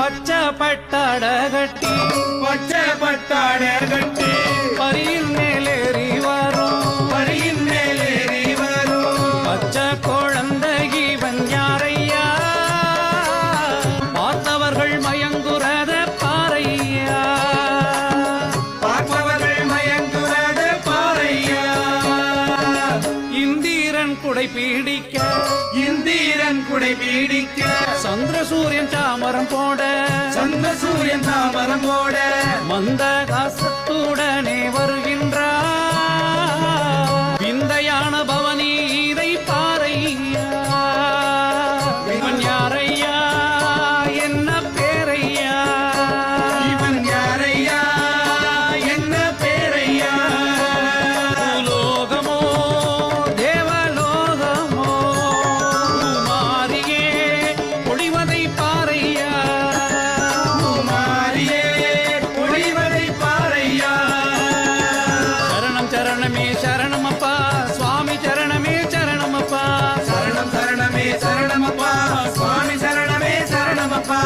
பச்சை பட்டாட கட்டி பரியின் மேலேறி வரும் பச்சை குழந்தை இவன் யாரையா பார்த்தவர்கள் மயங்குறத பாறையா இந்திரன் குடை பீடிக்க சந்திர சூரியன் தாமரம் போட மந்த காசத்துடனே வருகின்றார் விந்தையான பவனி இதை பாறையா இவன் யாரையா என்ன பேரையா லோகமோ தேவலோகமோ மாறியே பொழிவதை பாறையா சரணம் சரணமே சரணமப்பா சுவாமி சரணமே சரணமப்பா சரணமே சரணமப்பா சுவாமி சரணமே சரணமப்பா